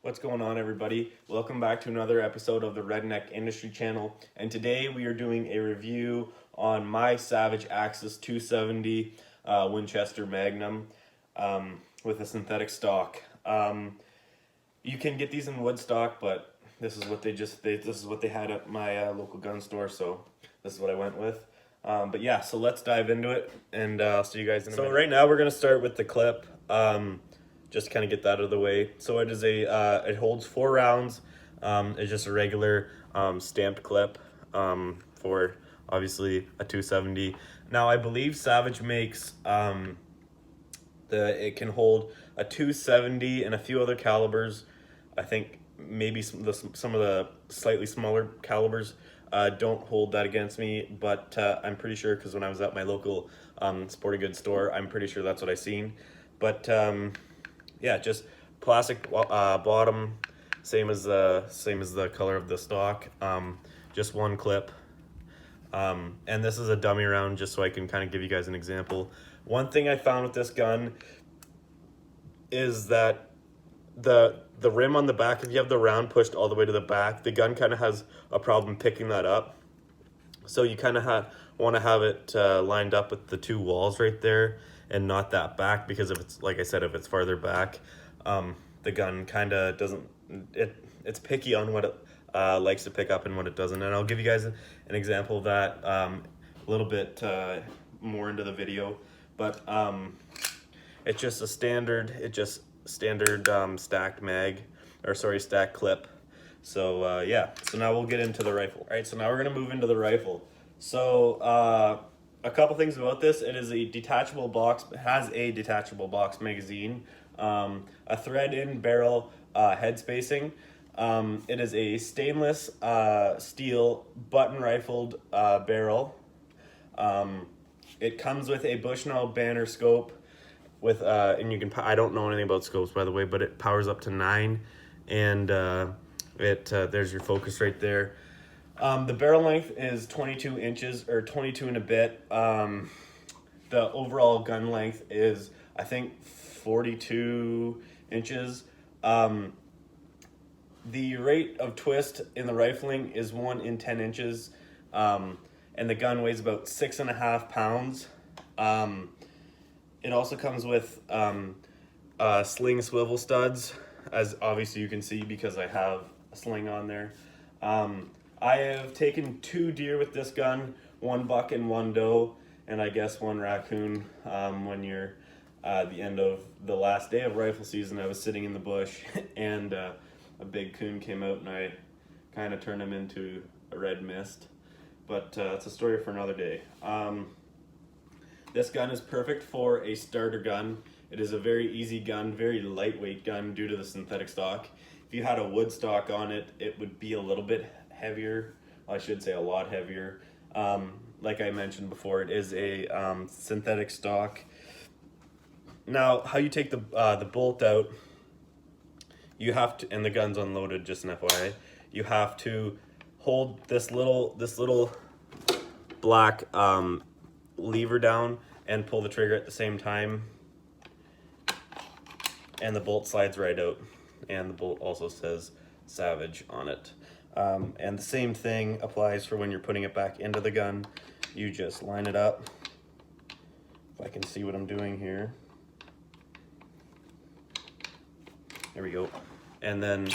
What's going on, everybody? Welcome back to another episode of the Redneck Industry Channel. And today we are doing a review on my Savage Axis 270 Winchester Magnum with a synthetic stock. You can get these in wood stock, but this is what this is what they had at my local gun store, so this is what I went with. But yeah, so let's dive into it, and I'll see you guys in a minute. So right now we're gonna start with the clip. Just kind of get that out of the way. So it is it holds 4 rounds. It's just a regular stamped clip for obviously a 270. Now I believe Savage makes it can hold a 270 and a few other calibers. I think maybe some of the slightly smaller calibers don't hold that against me, but I'm pretty sure, because when I was at my local sporting goods store, I'm pretty sure that's what I seen. But yeah, just plastic bottom, same as the color of the stock. Just one clip. And this is a dummy round, just so I can kind of give you guys an example. One thing I found with this gun is that the rim on the back, if you have the round pushed all the way to the back, the gun kind of has a problem picking that up. So you kind of want to have it lined up with the 2 walls right there, and not that back, because if it's, like I said, if it's farther back, the gun kind of doesn't, it's picky on what it likes to pick up and what it doesn't. And I'll give you guys an example of that a little bit more into the video. But it's just a standard, stacked stacked clip. So yeah, so now we'll get into the rifle. All right, so now we're gonna move into the rifle. So a couple things about this: it is a detachable box. It has a detachable box magazine, a thread-in barrel head spacing. It is a stainless steel button rifled barrel. It comes with a Bushnell Banner scope with and you can, I don't know anything about scopes, by the way, but it powers up to 9, and there's your focus right there. The barrel length is 22 inches, or 22 and a bit. The overall gun length is, I think, 42 inches. The rate of twist in the rifling is 1 in 10 inches, and the gun weighs about 6.5 pounds. It also comes with sling swivel studs, as obviously you can see because I have a sling on there. I have taken 2 deer with this gun, 1 buck and 1 doe, and I guess 1 raccoon. When you're the end of the last day of rifle season, I was sitting in the bush and a big coon came out, and I kind of turned him into a red mist. But it's a story for another day. This gun is perfect for a starter gun. It is a very easy gun, very lightweight gun due to the synthetic stock. If you had a wood stock on it, it would be a little bit heavier. I should say a lot heavier. Like I mentioned before, it is a synthetic stock. Now, how you take the bolt out, you have to, and the gun's unloaded, just an FYI, you have to hold this little black lever down and pull the trigger at the same time, and the bolt slides right out, and the bolt also says Savage on it. And the same thing applies for when you're putting it back into the gun. You just line it up. If I can see what I'm doing here. There we go. And then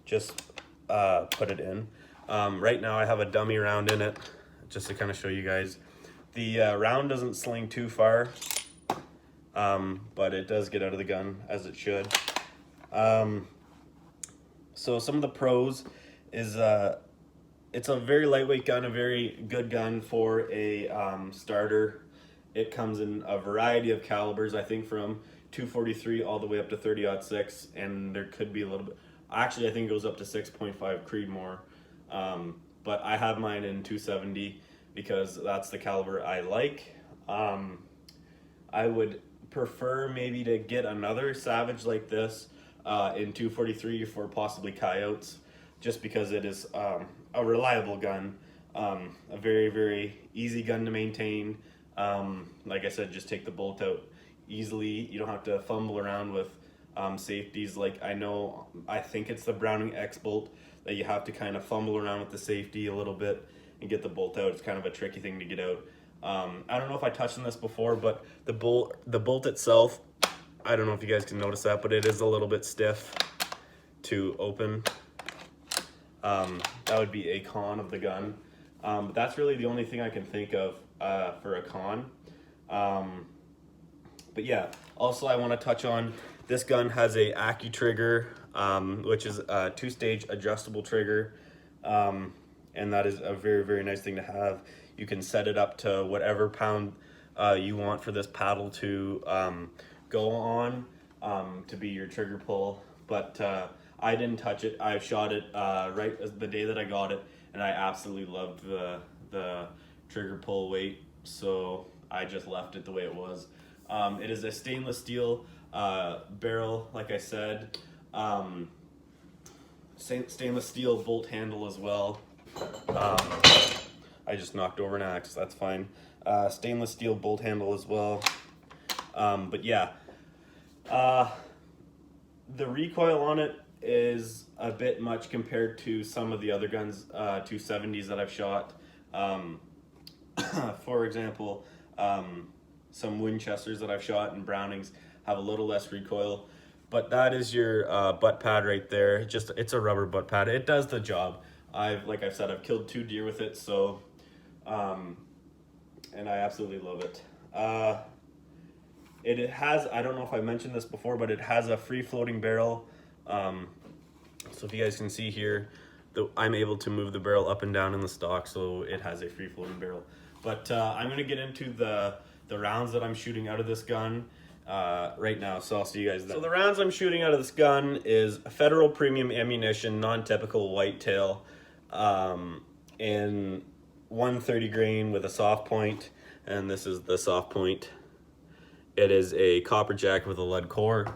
just put it in. Right now I have a dummy round in it, just to kind of show you guys. The round doesn't sling too far, but it does get out of the gun, as it should. So some of the pros is it's a very lightweight gun, a very good gun for a starter. It comes in a variety of calibers, I think from 243 all the way up to 30-06, and there could be a little bit, actually I think it goes up to 6.5 Creedmoor, but I have mine in 270 because that's the caliber I like. I would prefer maybe to get another Savage like this in 243 for possibly coyotes, just because it is a reliable gun, a very, very easy gun to maintain. Like I said, just take the bolt out easily. You don't have to fumble around with safeties. Like I think it's the Browning X bolt that you have to kind of fumble around with the safety a little bit and get the bolt out. It's kind of a tricky thing to get out. I don't know if I touched on this before, but the bolt itself, I don't know if you guys can notice that, but it is a little bit stiff to open. That would be a con of the gun. But that's really the only thing I can think of for a con. But yeah, also I want to touch on, this gun has a AccuTrigger, which is a 2-stage adjustable trigger. And that is a very, very nice thing to have. You can set it up to whatever pound you want for this paddle to go on, to be your trigger pull. But I didn't touch it. I shot it right as the day that I got it, and I absolutely loved the trigger pull weight, so I just left it the way it was. It is a stainless steel barrel, like I said. Stainless steel bolt handle as well. I just knocked over an axe, that's fine. Stainless steel bolt handle as well. But yeah, the recoil on it is a bit much compared to some of the other guns, 270s that I've shot. For example, some Winchesters that I've shot and Brownings have a little less recoil, but that is your butt pad right there. It's a rubber butt pad. It does the job. Like I've said, I've killed 2 deer with it, so and I absolutely love it. It has, I don't know if I mentioned this before, but it has a free floating barrel. So if you guys can see here, I'm able to move the barrel up and down in the stock, so it has a free floating barrel. But I'm gonna get into the rounds that I'm shooting out of this gun right now, so I'll see you guys then. So the rounds I'm shooting out of this gun is Federal Premium Ammunition, non-typical whitetail, in 130 grain with a soft point, and this is the soft point. It is a copper jack with a lead core.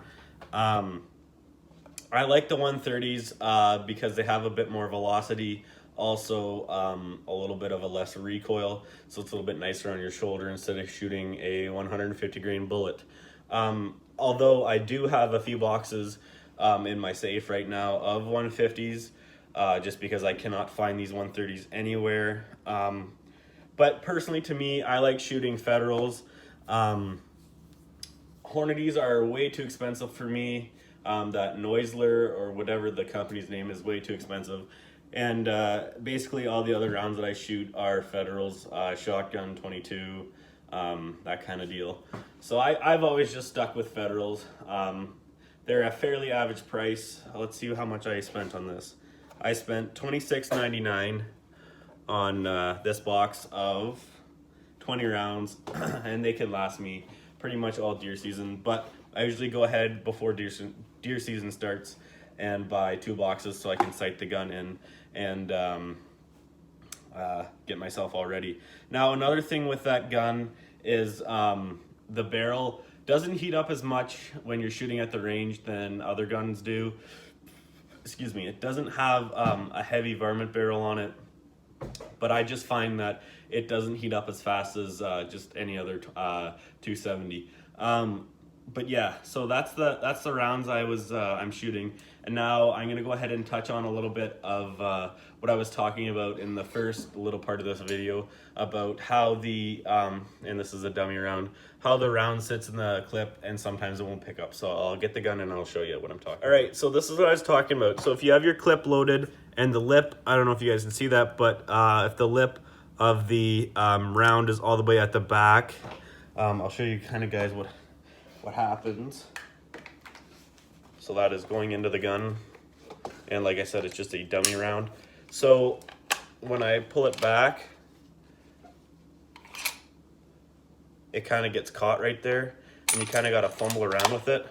I like the 130s because they have a bit more velocity, also a little bit of a less recoil, so it's a little bit nicer on your shoulder instead of shooting a 150 grain bullet. Although I do have a few boxes in my safe right now of 150s, just because I cannot find these 130s anywhere. But personally, to me, I like shooting Federals. Hornadies are way too expensive for me. That Noisler, or whatever the company's name is, way too expensive. And basically all the other rounds that I shoot are Federals, shotgun, 22, that kind of deal. So I've always just stuck with Federals. They're a fairly average price. Let's see how much I spent on this. I spent $26.99 on this box of 20 rounds, and they can last me pretty much all deer season. But I usually go ahead before deer season starts and buy 2 boxes so I can sight the gun in and get myself all ready. Now, another thing with that gun is the barrel doesn't heat up as much when you're shooting at the range than other guns do. Excuse me. It doesn't have a heavy varmint barrel on it, but I just find that it doesn't heat up as fast as just any other 270. But yeah, so that's the rounds I'm shooting, and now I'm gonna go ahead and touch on a little bit of what I was talking about in the first little part of this video about how the and this is a dummy round, how the round sits in the clip and sometimes it won't pick up. So I'll get the gun and I'll show you what I'm talking. All right, so this is what I was talking about. So if you have your clip loaded and the lip, I don't know if you guys can see that, but if the lip of the round is all the way at the back, I'll show you kind of, guys, what happens. So that is going into the gun, and like I said, it's just a dummy round. So when I pull it back, it kind of gets caught right there, and you kind of got to fumble around with it.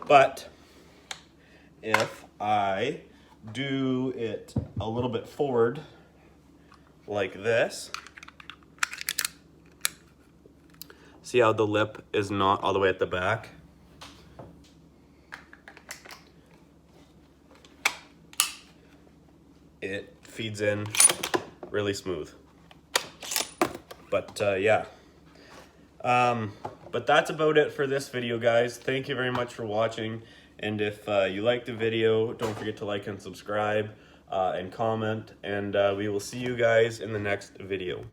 But if I do it a little bit forward like this, see how the lip is not all the way at the back? It feeds in really smooth. But yeah, But that's about it for this video, guys. Thank you very much for watching. And if you liked the video, don't forget to like and subscribe and comment. And we will see you guys in the next video.